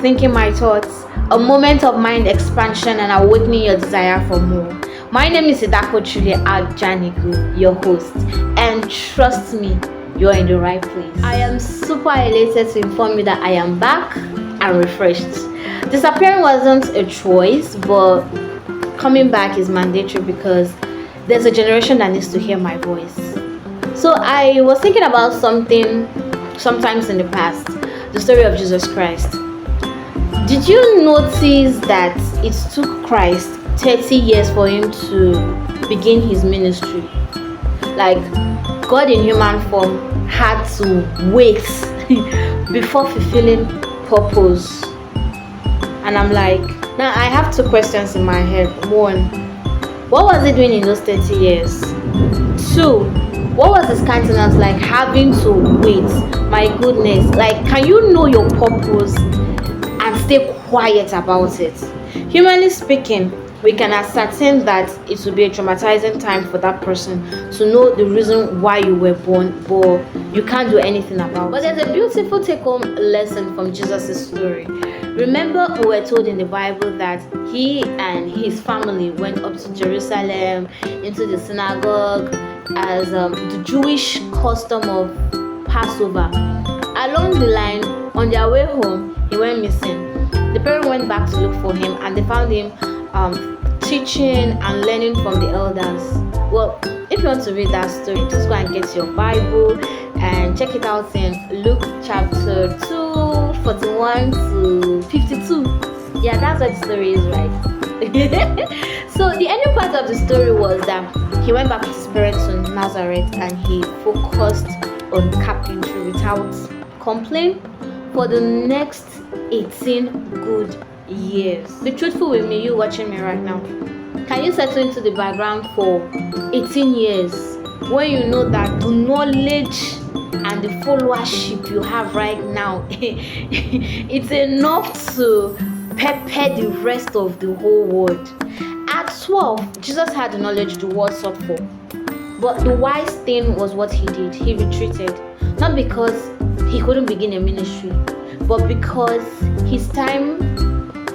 Rethinking My Thoughts, a moment of mind expansion and awakening your desire for more. My name is Idako Chule Ajanigu, your host, and trust me, you're in the right place. I am super elated to inform you that I am back and refreshed. Disappearing wasn't a choice, but coming back is mandatory because there's a generation that needs to hear my voice. So I was thinking about something sometimes in the past, the story of Jesus Christ. Did you notice that it took Christ 30 years for him to begin his ministry? Like, God in human form had to wait before fulfilling purpose. And I'm like, now I have two questions in my head. One, what was he doing in those 30 years? Two, what was his countenance like having to wait? My goodness, like, can you know your purpose and stay quiet about it? Humanly speaking, we can ascertain that it will be a traumatizing time for that person to know the reason why you were born, but you can't do anything about it. But there's a beautiful take-home lesson from Jesus' story. Remember, we were told in the Bible that he and his family went up to Jerusalem, into the synagogue, as the Jewish custom of Passover. Along the line, on their way home, he went missing. The parents went back to look for him, and they found him teaching and learning from the elders. Well, if you want to read that story, just go and get your Bible and check it out in Luke chapter 2, 41 to 52. Yeah, that's what the story is, right? So the ending part of the story was that he went back with his parents to Nazareth and he focused on carpentry without complaint for the next 18 good years. Be truthful with me, you watching me right now. Can you settle into the background for 18 years when you know that the knowledge and the followership you have right now it's enough to pepper the rest of the whole world? At 12, Jesus had the knowledge the world sought for. But the wise thing was what he did. He retreated. Not because he couldn't begin a ministry, but because his time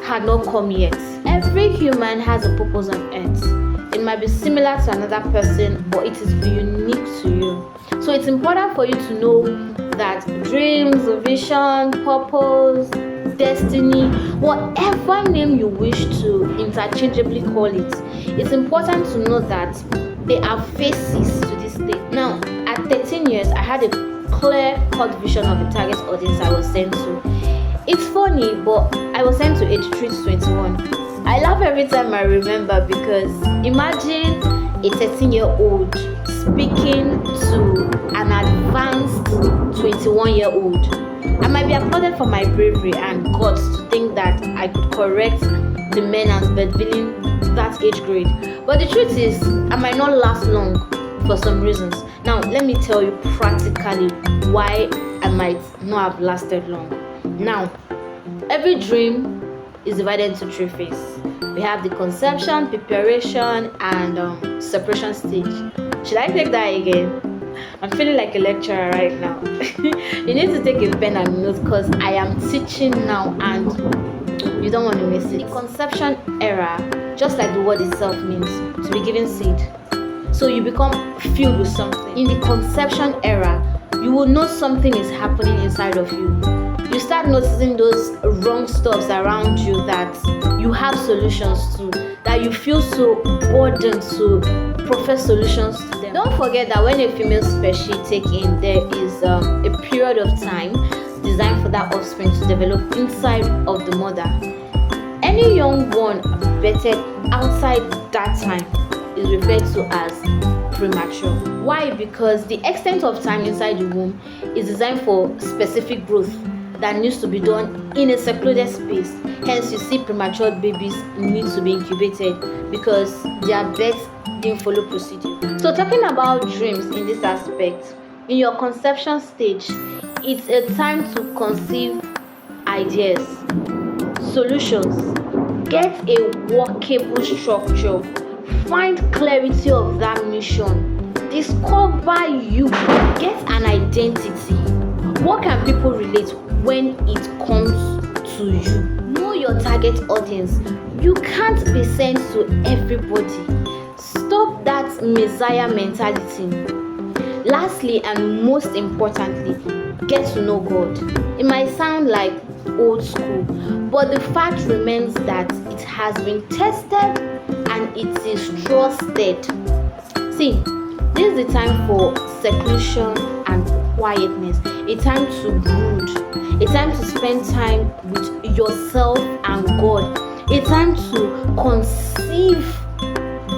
had not come yet. Every human has a purpose on earth. It might be similar to another person, but it is unique to you. So it's important for you to know that dreams, vision, purpose, destiny, whatever name you wish to interchangeably call it, it's important to know that they are faces to this thing. Now, at 13 years, I had a clear-cut vision of the target audience I was sent to. It's funny, but I was sent to age 3 to 21. I laugh every time I remember because imagine a 13-year-old speaking to an advanced 21-year-old. I might be applauded for my bravery and guts to think that I could correct the menace bedvilling that age grade. But the truth is, I might not last long for some reasons. Now, let me tell you practically why I might not have lasted long. Now, every dream is divided into 3 phases. We have the conception, preparation, and separation stage. Should I take that again? I'm feeling like a lecturer right now. You need to take a pen and note because I am teaching now and you don't want to miss it. The conception era, just like the word itself means, to be given seed. So you become filled with something. In the conception era, you will know something is happening inside of you. You start noticing those wrong stuffs around you that you have solutions to, that you feel so burdened to profess solutions to them. Don't forget that when a female species take in, there is a period of time designed for that offspring to develop inside of the mother. Any young one birthed outside that time is referred to as premature. Why? Because the extent of time inside the womb is designed for specific growth that needs to be done in a secluded space. Hence, you see premature babies need to be incubated because their birth didn't follow procedure. So talking about dreams in this aspect, in your conception stage, it's a time to conceive ideas, solutions, get a workable structure, find clarity of that mission, discover you, get an identity. What can people relate when it comes to you. Know your target audience. You can't be sent to everybody. Stop that Messiah mentality. Lastly and most importantly, get to know God. It might sound like old school, but the fact remains that it has been tested and it is trusted. See, this is the time for seclusion and quietness, a time to brood, a time to spend time with yourself and God, a time to conceive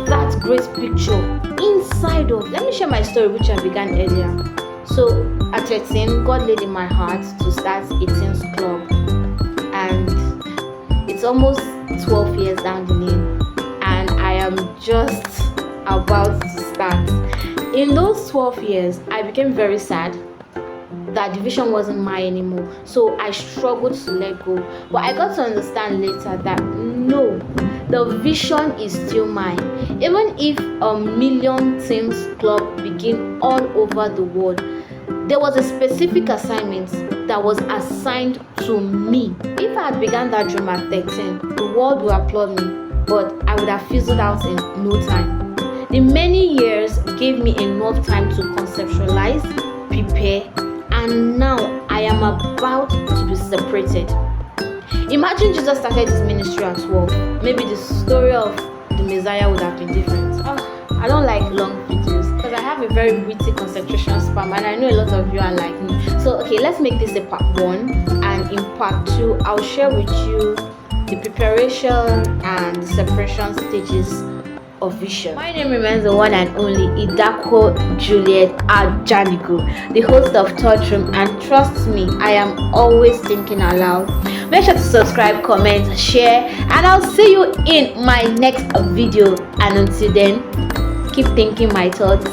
that great picture inside of. Let me share my story, which I began earlier. So at 13, God laid in my heart to start a teens club, and it's almost 12 years down the lane, and I am just about to start. In those 12 years, I became very sad that the vision wasn't mine anymore. So I struggled to let go. But I got to understand later that no, the vision is still mine. Even if a million teams club begin all over the world, there was a specific assignment that was assigned to me. If I had begun that dream at 13, the world would applaud me, but I would have fizzled out in no time. The many years gave me enough time to conceptualize, prepare, and now I am about to be separated. Imagine Jesus started his ministry at 12. Maybe the story of the Messiah would have been different. I don't like long videos because I have a very witty concentration span, and I know a lot of you are like me. So okay, let's make this a part 1, and in part 2 I'll share with you the preparation and the separation stages of vision. My name remains the one and only Idako Juliet Ajanigo, the host of Third Room, and trust me, I am always thinking aloud. Make sure to subscribe, comment, share, and I'll see you in my next video. And until then, keep thinking my thoughts.